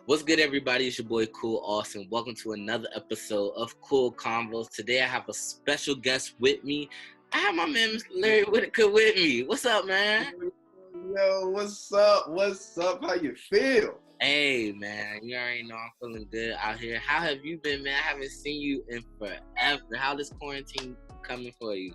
What's good, everybody? It's your boy Kool Aus, and welcome to another episode of Kool Konvos. Today, I have a special guest with me. I have my man, Mr. Larry Whitaker, with me. What's up, man? Yo, what's up? What's up? How you feel? Hey, man, you already know I'm feeling good out here. How have you been, man? I haven't seen you in forever. How this quarantine coming for you?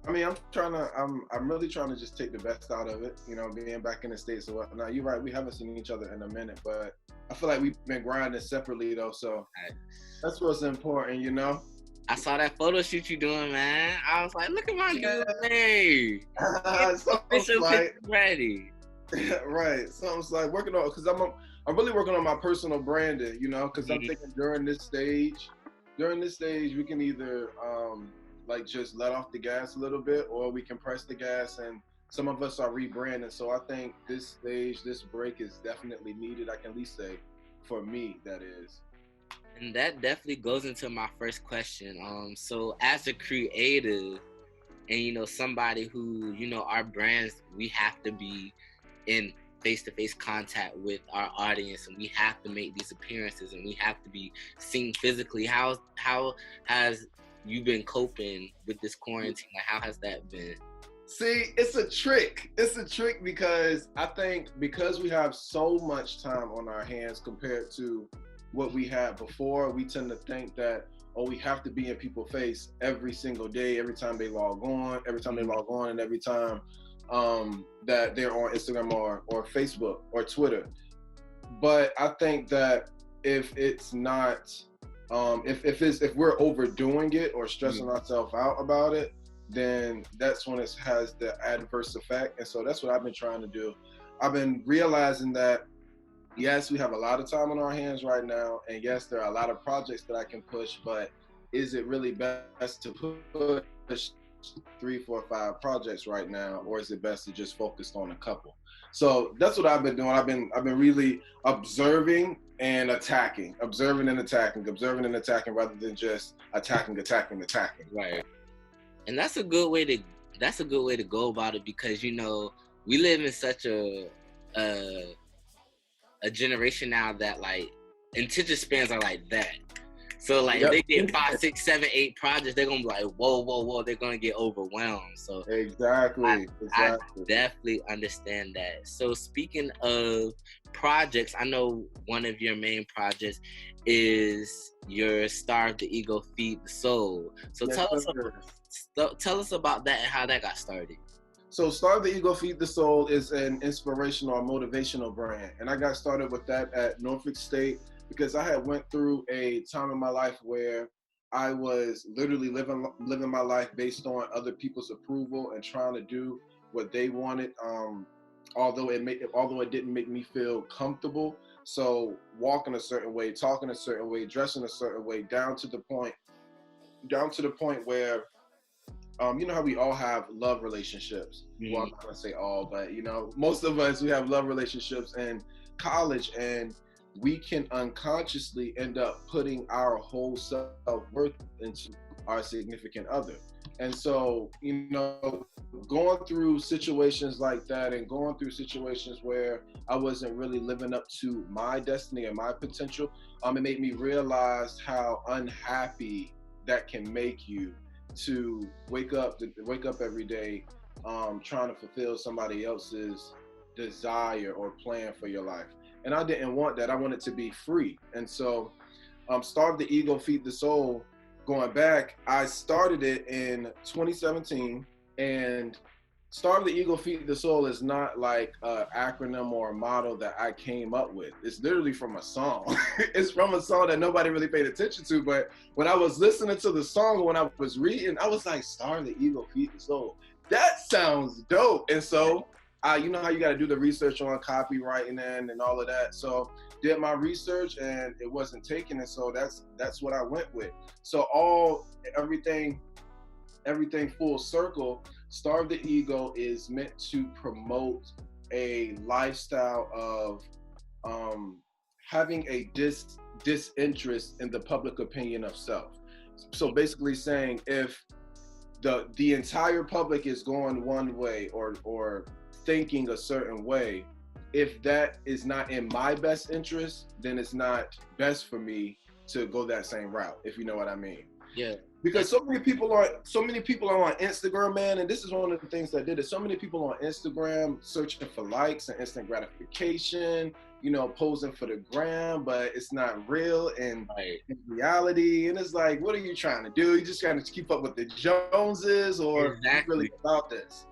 I mean, I'm really trying to just take the best out of it, being back in the States or whatnot. You're right, we haven't seen each other in a minute, but I feel like we've been grinding separately though, so that's what's important, I saw that photo shoot you doing, man. I was like, look at my good Larry. Official picture ready. Right, something's like working on, because I'm really working on my personal branding, because I'm thinking during this stage, we can either like just let off the gas a little bit, or we can press the gas, and some of us are rebranding. So I think this stage, this break is definitely needed. I can at least say, for me, that is. And that definitely goes into my first question. So as a creative and, somebody who, our brands, we have to be in face-to-face contact with our audience, and we have to make these appearances, and we have to be seen physically. How has you been coping with this quarantine? Like, how has that been? See, it's a trick. It's a trick because I think because we have so much time on our hands compared to what we had before, we tend to think that, we have to be in people's face every single day, every time they log on, and every time that they're on Instagram or Facebook or Twitter. But I think that if it's not, if we're overdoing it or stressing ourselves out about it, then that's when it has the adverse effect. And so that's what I've been trying to do. I've been realizing that, yes, we have a lot of time on our hands right now, and yes, there are a lot of projects that I can push, but is it really best to push 3, 4, 5 projects right now, or is it best to just focus on a couple? So that's what I've been doing. I've been really observing and attacking, observing and attacking, rather than just attacking. Right. And that's a good way to go about it, because we live in such a generation now that like attention spans are like that. So like, if they get 5, 6, 7, 8 projects, they're gonna be like, whoa, they're gonna get overwhelmed. So exactly. I definitely understand that. So speaking of projects, I know one of your main projects is your Starve the Ego, Feed the Soul. So yes, tell us about that and how that got started. So Starve the Ego, Feed the Soul is an inspirational or motivational brand. And I got started with that at Norfolk State because I had went through a time in my life where I was literally living my life based on other people's approval and trying to do what they wanted. Although it didn't make me feel comfortable. So walking a certain way, talking a certain way, dressing a certain way, down to the point where you know how we all have love relationships. Well, I'm not gonna say all, but most of us, we have love relationships in college, and we can unconsciously end up putting our whole self-worth into our significant other. And so, going through situations like that and going through situations where I wasn't really living up to my destiny and my potential, it made me realize how unhappy that can make you, to wake up every day trying to fulfill somebody else's desire or plan for your life. And I didn't want that. I wanted to be free. And so Starve the Ego, Feed the Soul, going back, I started it in 2017. And Starve the Ego, Feed the Soul is not like an acronym or a motto that I came up with. It's literally from a song. It's from a song that nobody really paid attention to. But when I was listening to the song, when I was reading, I was like, Starve the Ego, Feed the Soul. That sounds dope. And so, you know how you got to do the research on copywriting and all of that. So did my research, and it wasn't taken. And so that's what I went with. So everything full circle, Starve the Ego is meant to promote a lifestyle of having a disinterest in the public opinion of self. So basically saying, if the entire public is going one way or thinking a certain way, if that is not in my best interest, then it's not best for me to go that same route, if you know what I mean. Yeah. Because so many people are on Instagram, man, and this is one of the things that did it. So many people on Instagram searching for likes and instant gratification, you know, posing for the gram, but it's not real in reality. And it's like, what are you trying to do? You just trying to keep up with the Joneses, or Exactly. really about this?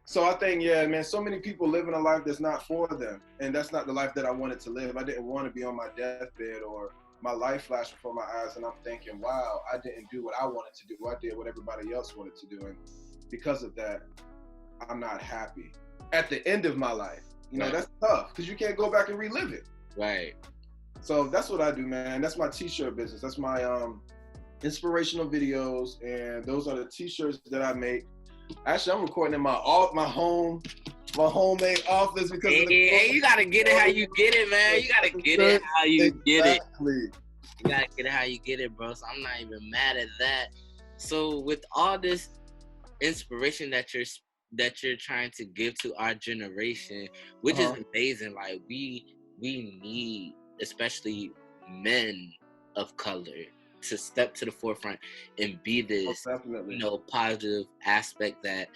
So I think, yeah, man, so many people living a life that's not for them, and that's not the life that I wanted to live. I didn't want to be on my deathbed or my life flashed before my eyes, and I'm thinking, wow, I didn't do what I wanted to do. I did what everybody else wanted to do, and because of that, I'm not happy at the end of my life. You know, that's tough because you can't go back and relive it. Right. So that's what I do, man. That's my t-shirt business. That's my inspirational videos, and those are the t-shirts that I make. Actually, I'm recording in my homemade office because hey, you gotta get it how you get it, man. You gotta get it how you get it. You gotta get it how you get it, bro. So I'm not even mad at that. So with all this inspiration that you're trying to give to our generation, which is amazing. Like we need, especially men of color, to step to the forefront and be this, you know, positive aspect that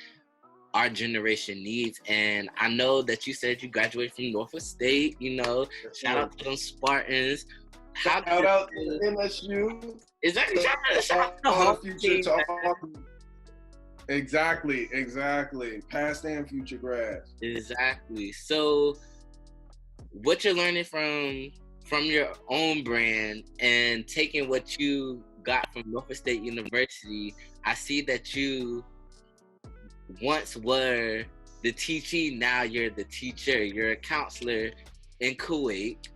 our generation needs. And I know that you said you graduated from Norfolk State, you know, shout out to them Spartans. Shout out to MSU. Exactly. Shout out to the whole future. Exactly. Past and future grads. Exactly. So what you're learning from your own brand and taking what you got from Norfolk State University, I see that you once were the teachee, now you're the teacher. You're a counselor in Kuwait.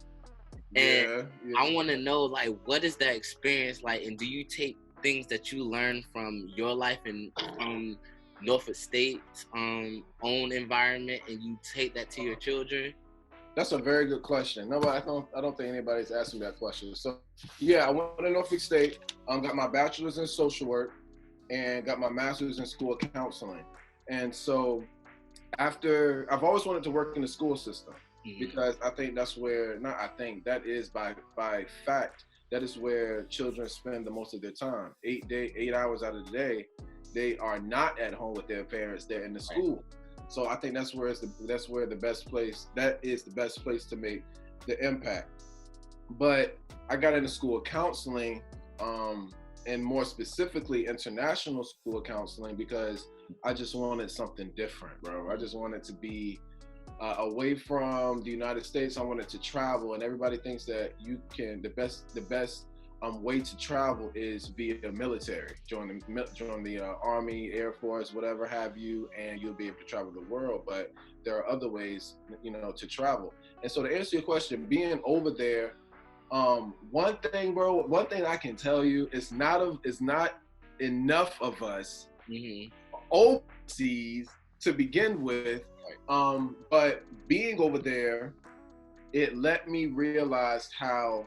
And I want to know, like, what is that experience like? And do you take things that you learn from your life and from Norfolk State's own environment, and you take that to your children? That's a very good question. No, I don't think anybody's asking that question. So, yeah, I went to Norfolk State. Got my bachelor's in social work and got my master's in school counseling. And so, I've always wanted to work in the school system because I think that's where, that is by fact, that is where children spend the most of their time. 8 hours out of the day, they are not at home with their parents. They're in the school. So I think that is the best place to make the impact. But I got into school counseling, and more specifically international school counseling, because I just wanted something different, bro. I just wanted to be away from the United States. I wanted to travel, and everybody thinks that the best way to travel is via military. Join the Army, Air Force, whatever have you, and you'll be able to travel the world. But there are other ways, you know, to travel. And so to answer your question, being over there, one thing I can tell you is not enough of us overseas to begin with. But being over there, it let me realize how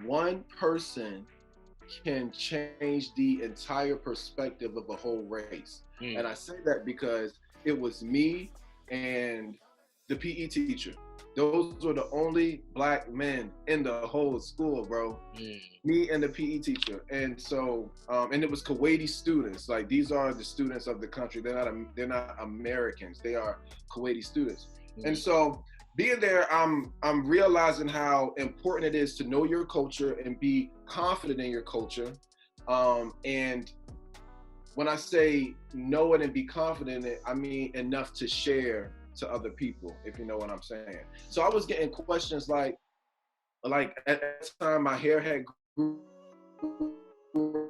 one person can change the entire perspective of a whole race. And I say that because it was me and the PE teacher. Those were the only black men in the whole school, bro. Me and the PE teacher. And so, and it was Kuwaiti students. Like, these are the students of the country. They're not Americans. They are Kuwaiti students. And so, being there, I'm realizing how important it is to know your culture and be confident in your culture. And when I say know it and be confident in it, I mean enough to share to other people, if you know what I'm saying. So I was getting questions like at that time my hair had grew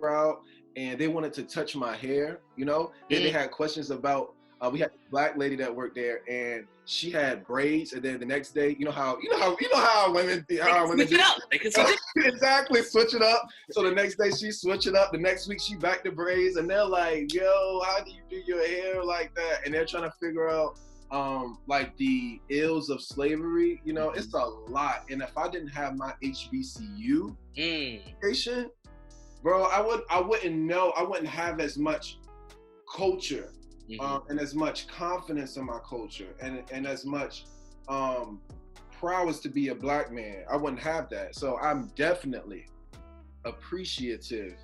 out and they wanted to touch my hair, you know. They had questions about, we had a black lady that worked there and she had braids, and then the next day, you know how women do. They can switch it. Exactly, switch it up. So the next day she switch it up. The next week she back to braids, and they're like, "Yo, how do you do your hair like that?" And they're trying to figure out like the ills of slavery. You know, it's a lot. And if I didn't have my HBCU education, bro, I wouldn't know. I wouldn't have as much culture. And as much confidence in my culture and as much prowess to be a black man. I wouldn't have that. So I'm definitely appreciative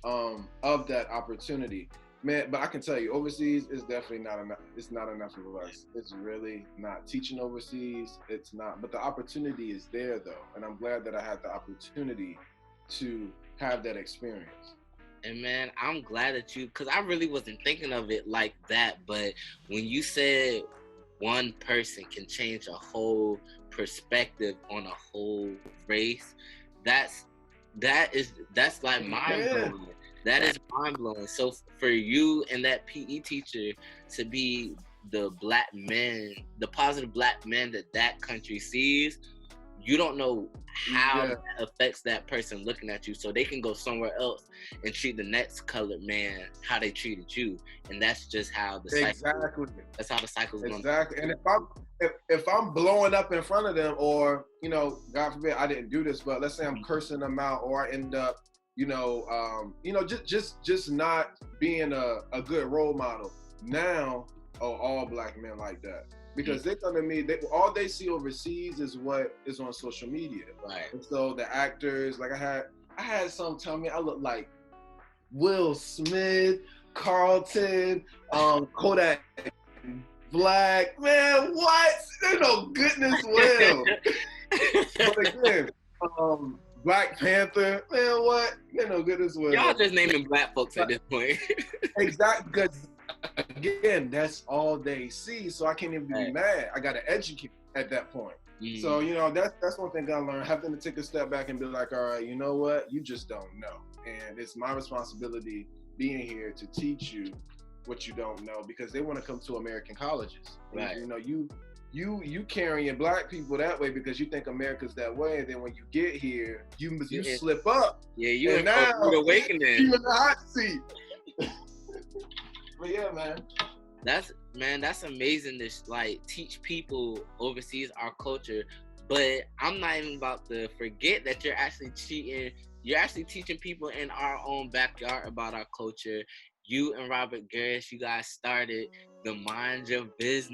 of that opportunity. Man, but I can tell you, overseas is definitely not enough. It's not enough for us. It's really not. Teaching overseas, it's not. But the opportunity is there, though. And I'm glad that I had the opportunity to have that experience. And man, I'm glad that because I really wasn't thinking of it like that. But when you said one person can change a whole perspective on a whole race, that's like mind blowing. That is mind blowing. So for you and that PE teacher to be the black men, the positive black men that country sees, you don't know how that affects that person looking at you. So they can go somewhere else and treat the next colored man how they treated you, and that's just how the cycle. That's how the cycle's going. Exactly. And if I'm blowing up in front of them, or God forbid I didn't do this, but let's say I'm cursing them out, or I end up just not being a good role model. Now, all black men like that, because they come to me, all they see overseas is what is on social media. Right. And so the actors, like I had some tell me I look like Will Smith, Carlton, Kodak Black. Man, what? There's no goodness will. But again, Black Panther, man, what? There's no goodness will. Y'all just naming black folks at this point. Exactly, because again, that's all they see. So I can't even be mad. I got to educate at that point. Mm. So that's one thing I learned. Having to take a step back and be like, all right, you know what? You just don't know, and it's my responsibility being here to teach you what you don't know, because they want to come to American colleges. Right. You carrying black people that way because you think America's that way, and then when you get here, you slip up. Yeah, you in now awakening. You in the hot seat. But yeah, man. That's amazing to teach people overseas our culture. But I'm not even about to forget that you're actually teaching people in our own backyard about our culture. You and Robert Garris, you guys started the MindYaBizz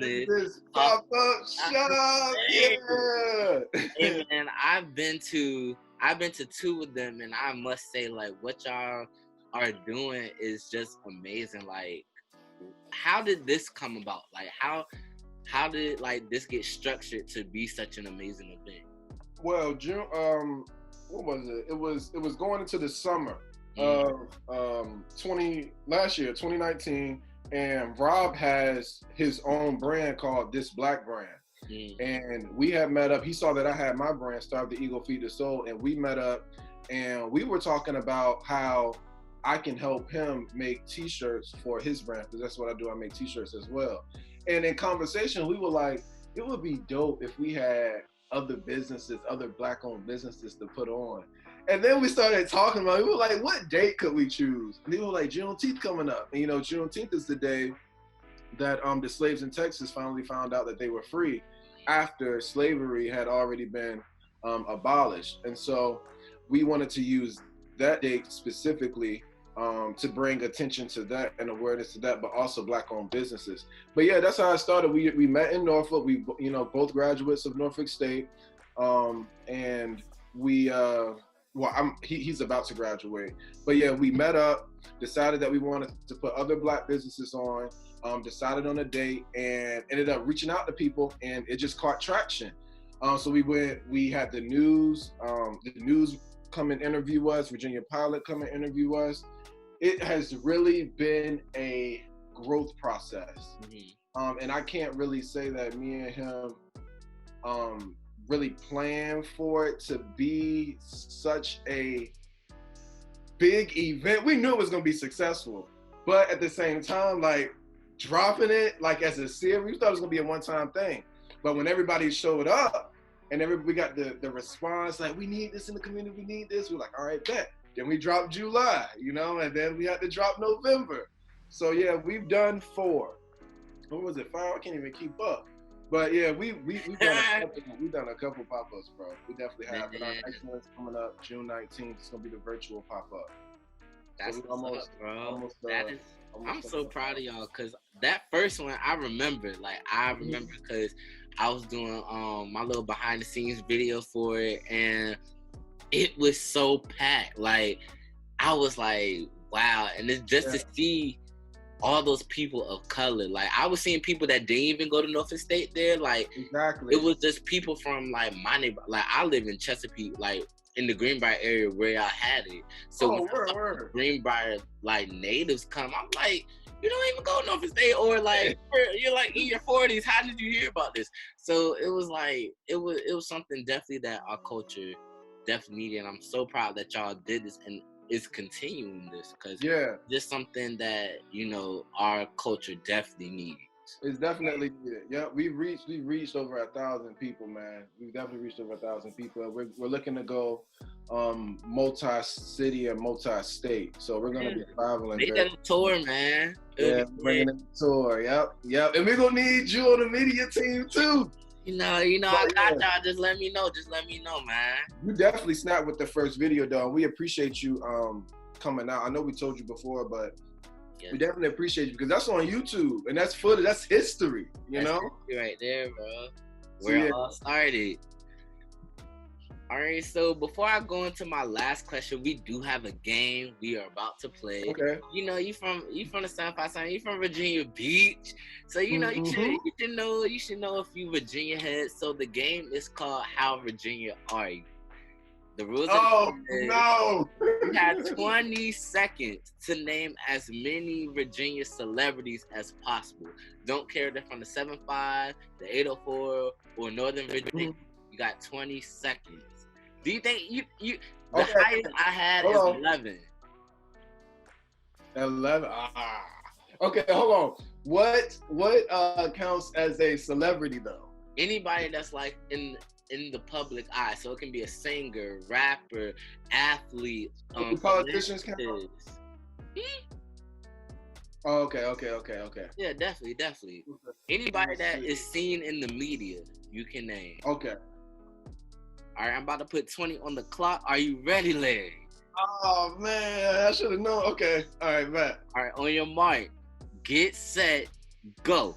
PopUp shop. Yeah. Hey man, I've been to 2 of them, and I must say, what y'all are doing is just amazing. How did this come about? How did this get structured to be such an amazing event? Well, June, what was it? It was going into the summer of last year, 2019, and Rob has his own brand called This Black Brand. And we had met up. He saw that I had my brand, Starve the Ego, Feed the Soul, and we met up, and we were talking about how I can help him make t-shirts for his brand, because that's what I do. I make t-shirts as well. And in conversation, we were like, it would be dope if we had other businesses, other black-owned businesses to put on. And then we started talking about it. We were like, what date could we choose? And they were like, Juneteenth coming up. And Juneteenth is the day that the slaves in Texas finally found out that they were free after slavery had already been abolished. And so we wanted to use that date specifically to bring attention to that and awareness to that, but also black-owned businesses. But yeah, that's how I started. We met in Norfolk. We both graduates of Norfolk State, and we he's about to graduate. But yeah, we met up, decided that we wanted to put other black businesses on, decided on a date, and ended up reaching out to people, and it just caught traction. So we had the news come and interview us, Virginia Pilot come and interview us. It has really been a growth process. Mm-hmm. And I can't really say that me and him really planned for it to be such a big event. We knew it was going to be successful, but at the same time, dropping it as a series, we thought it was going to be a one-time thing. But when everybody showed up and we got the response, we need this in the community, we need this, we're like, all right, bet. Then we dropped July, and then we had to drop November. So yeah, we've done 4. What was it, 5? I can't even keep up. But yeah, we've done a couple pop-ups, bro. We definitely have. And our next one's coming up June 19th. It's gonna be the virtual pop-up. That's So what's up, bro. almost, I'm so proud of y'all because that first one I remember. Like I remember because I was doing my little behind the scenes video for it, and it was so packed. Like I was like, wow, and it's just to see all those people of color. Like I was seeing people that didn't even go to Norfolk State there. Like exactly, it was just people from like my neighbor. Like I live in Chesapeake, like in the Greenbrier area where I had it. So when Greenbrier like natives come, I'm like, you don't even go to Norfolk State, or like you're like in your 40s. How did you hear about this? So it was like it was something definitely that our culture definitely needed, and I'm so proud that y'all did this and is continuing this because just something that our culture definitely needs. It's definitely needed. Yeah, we've reached over 1,000 people, man. We've definitely reached over 1,000 people. We're looking to go multi-city and multi-state. So we're gonna be traveling. They done a tour, man. Yeah, bringing in a tour. Yep. And we're gonna need you on the media team too. I got y'all. Just let me know, man. You definitely snapped with the first video, though. We appreciate you coming out. I know we told you before, but we definitely appreciate you because that's on YouTube and that's footage. That's history, you know? Right there, bro. Where it all started. All right, so before I go into my last question, we do have a game we are about to play. Okay. You from the South Side, you from Virginia Beach, so you should know a few Virginia heads. So the game is called How Virginia Are You? The rules. No! You have 20 seconds to name as many Virginia celebrities as possible. Don't care if they're from the 7-5, the 804, or Northern Virginia. You got 20 seconds. Do you think the highest I had is 11? 11. Okay, hold on. What counts as a celebrity though? Anybody that's like in the public eye, so it can be a singer, rapper, athlete. Politicians count. Oh, okay. Yeah, definitely. Anybody that is seen in the media, you can name. Okay. All right, I'm about to put 20 on the clock. Are you ready, Larry? Oh, man, I should have known. Okay. All right, Matt. All right, on your mark, get set, go.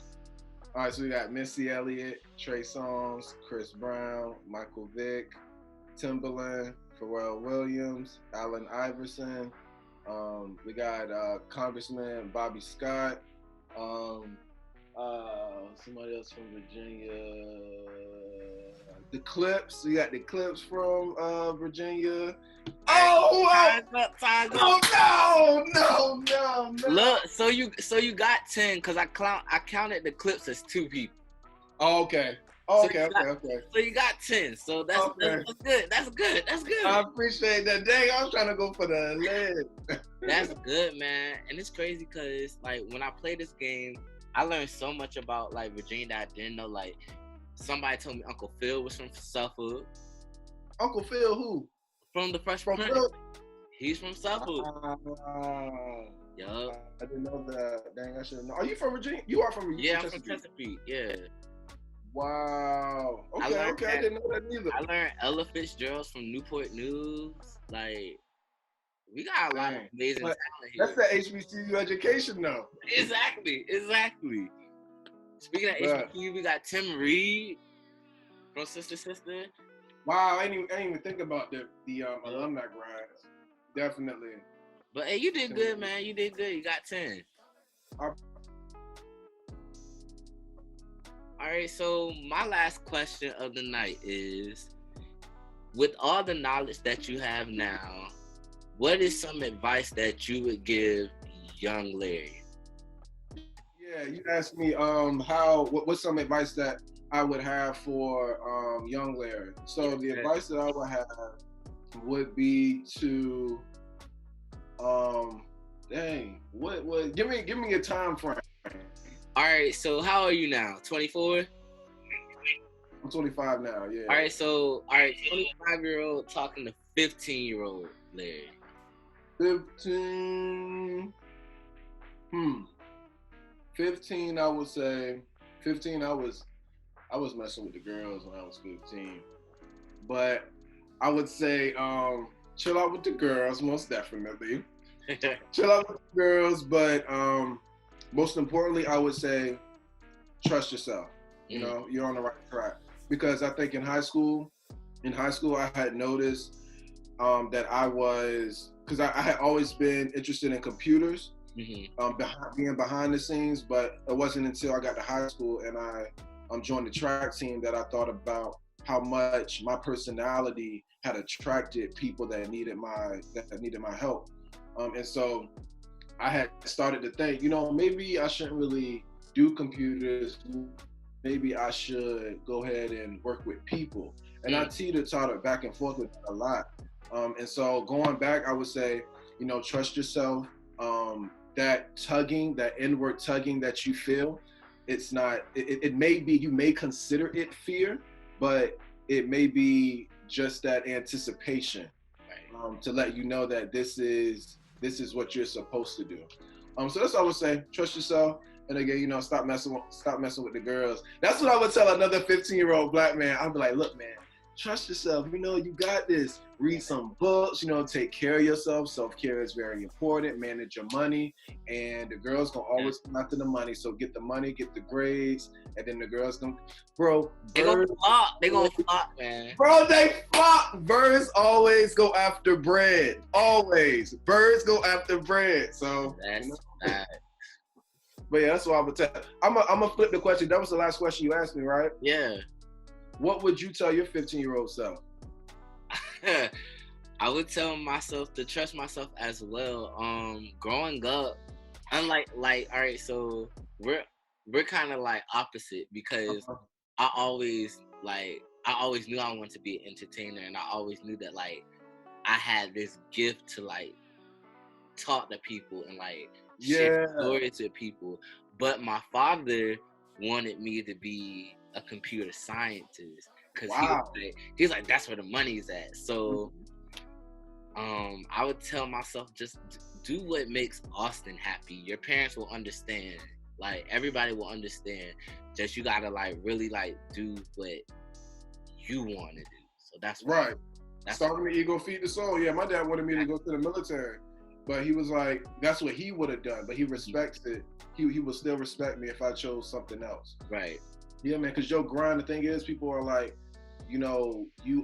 All right, so we got Missy Elliott, Trey Songz, Chris Brown, Michael Vick, Timbaland, Pharrell Williams, Allen Iverson. We got Congressman Bobby Scott. Somebody else from Virginia. The Clips. We got the Clips from Virginia. Time's up. No. Look, so you got 10 because I counted the Clips as 2 people. Oh, okay. Okay. So you got 10. So that's good. That's good. I appreciate that. Dang, I was trying to go for the lid. That's good, man. And it's crazy because like when I play this game, I learned so much about like Virginia that I didn't know. Like somebody told me Uncle Phil was from Suffolk. Uncle Phil who? From the Fresh Prince. He's from Suffolk. Yup. I didn't know that. Dang, I should have known. Are you from Virginia? You are from Virginia? Yeah, I'm from Chesapeake. Yeah. Wow. Okay. I didn't know that either. I learned Ella Fitzgerald's from Newport News. Like, we got a lot of amazing talent here. That's the HBCU education, though. Exactly. Speaking of HBCU, we got Tim Reed from Sister. Wow, I didn't even think about the alumni grads. Definitely. But hey, you did good, man. You did good. You got 10. All right, so my last question of the night is, with all the knowledge that you have now, what is some advice that you would give young Larry? Yeah, you asked me what's some advice that I would have for young Larry. So the advice that I would have would be to give me a time frame. All right, so how are you now? 24? I'm 25 now, yeah. All right, 25-year-old talking to 15-year-old Larry. 15, I would say. 15, I was messing with the girls when I was 15. But I would say chill out with the girls, most definitely. chill out with the girls, but most importantly, I would say trust yourself. You know, you're on the right track. Because I think in high school, I had noticed that I was, because I had always been interested in computers, being behind the scenes, but it wasn't until I got to high school and I joined the track team that I thought about how much my personality had attracted people that needed my help. And so I had started to think, you know, maybe I shouldn't really do computers. Maybe I should go ahead and work with people. And I teeter-tottered back and forth with that a lot. And so going back, I would say, you know, trust yourself. That tugging, that inward tugging that you feel, it's not, it may be, you may consider it fear, but it may be just that anticipation to let you know that this is what you're supposed to do. So that's what I would say. Trust yourself. And again, you know, stop messing with the girls. That's what I would tell another 15-year-old black man. I'd be like, look, man, trust yourself. You know, you got this. Read some books, you know, take care of yourself. Self-care is very important. Manage your money. And the girls gonna always come after the money. So get the money, get the grades, and then the girls gonna, bro. They gonna flop. They gonna flop, man. Bro, they flop. Birds always go after bread. Always. Birds go after bread. So that's bad. But yeah, that's what I would tell. I'm gonna flip the question. That was the last question you asked me, right? Yeah. What would you tell your 15-year-old self? I would tell myself to trust myself as well. Growing up, unlike all right, so we're kind of like opposite because I always knew I wanted to be an entertainer, and I always knew that like I had this gift to like talk to people and like share stories to people. But my father wanted me to be a computer scientist because he's like that's where the money's at. So I would tell myself just do what makes Austin happy. Your parents will understand. Like everybody will understand. Just you gotta like really like do what you want to do. So that's right. Starting the ego, feed the soul. Yeah, my dad wanted me to go to the military, but he was like, that's what he would have done. But he respects it. He will still respect me if I chose something else. Right. Yeah, man. Because your grind. The thing is, people are like, you know, you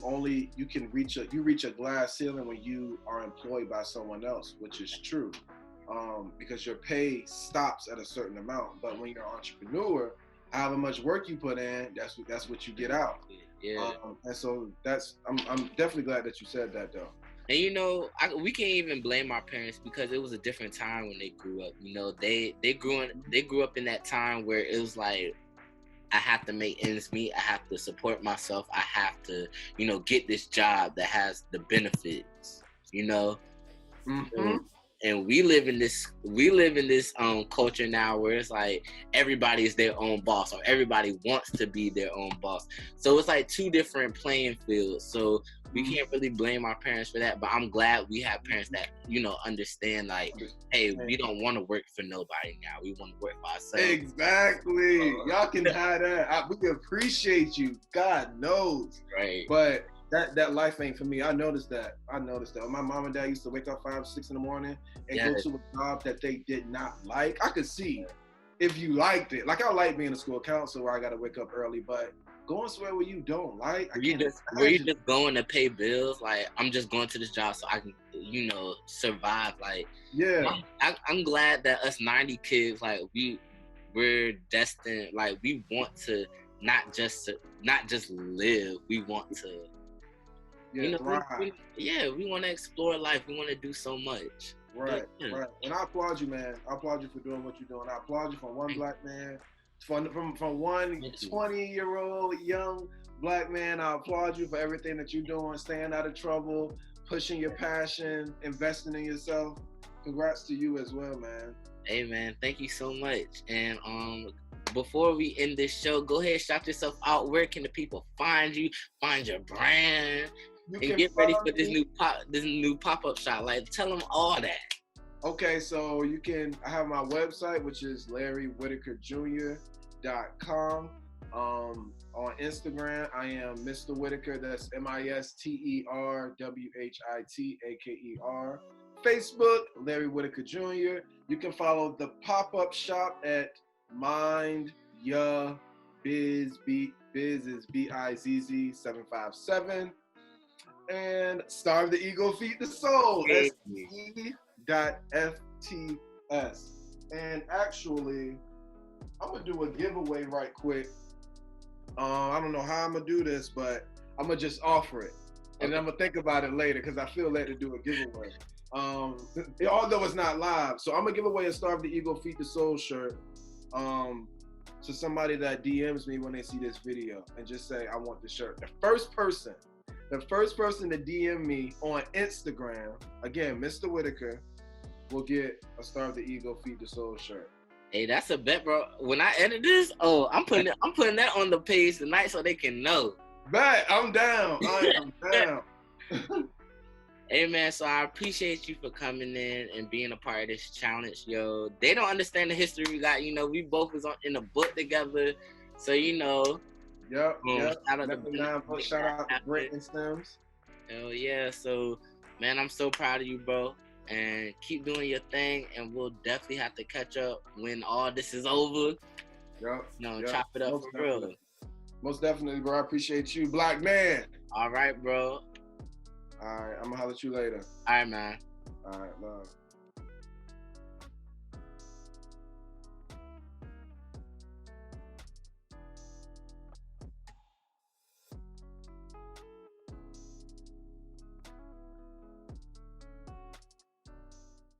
can reach a glass ceiling when you are employed by someone else, which is true. Because your pay stops at a certain amount. But when you're an entrepreneur, however much work you put in, that's what you get out. Yeah. And so I'm definitely glad that you said that though. And you know, we can't even blame our parents because it was a different time when they grew up. You know, they grew up in that time where it was like, I have to make ends meet. I have to support myself. I have to, you know, get this job that has the benefits. You know. And we live in this culture now where it's like everybody is their own boss or everybody wants to be their own boss. So it's like two different playing fields. So we can't really blame our parents for that. But I'm glad we have parents that, you know, understand like, hey, we don't want to work for nobody now. We want to work for ourselves. Exactly. Y'all can have that. We appreciate you. God knows. Right. But that life ain't for me. I noticed that. My mom and dad used to wake up 5, 6 in the morning and go to a job that they did not like. I could see if you liked it. Like I like being a school counselor where I got to wake up early, but going somewhere where you don't like. Were you just going to pay bills? Like I'm just going to this job so I can, you know, survive. Like I'm glad that us 90 kids, like we're destined. Like we want to not just live. We want to. Yeah, you know, we want to explore life. We want to do so much. Right. And I applaud you, man. I applaud you for doing what you're doing. I applaud you from one black man, from one 20-year-old young black man. I applaud you for everything that you're doing, staying out of trouble, pushing your passion, investing in yourself. Congrats to you as well, man. Hey, man. Thank you so much. And before we end this show, go ahead, shout yourself out. Where can the people find you? Find your brand. And get ready for this new pop-up shop. Like, tell them all that. Okay, so I have my website, which is LarryWhitakerJr.com. On Instagram, I am Mr. Whitaker. That's MISTERWHITAKER. Facebook, Larry Whitaker Jr. You can follow the pop-up shop at MindYaBizz, Biz is BIZZ 757. And Starve the Ego, Feed the Soul, STE.FTS. And actually, I'm going to do a giveaway right quick. I don't know how I'm going to do this, but I'm going to just offer it. And I'm going to think about it later because I feel led to do a giveaway. Although it's not live. So I'm going to give away a Starve the Ego, Feed the Soul shirt to somebody that DMs me when they see this video and just say, I want the shirt. The first person to DM me on Instagram, again, Mr. Whitaker, will get a Starve the Ego, Feed the Soul shirt. Hey, that's a bet, bro. When I edit this, I'm putting that on the page tonight so they can know. Bet, I'm down. I am down. Hey, man, so I appreciate you for coming in and being a part of this challenge, yo. They don't understand the history we got. You know, we both was in a book together. So, you know. Yep. Shout out to Brent and Stems. Hell yeah. So, man, I'm so proud of you, bro. And keep doing your thing. And we'll definitely have to catch up when all this is over. Yep. Chop it up for real. Most definitely, bro. I appreciate you, black man. All right, bro. All right, I'm gonna holler at you later. All right, man. All right, love.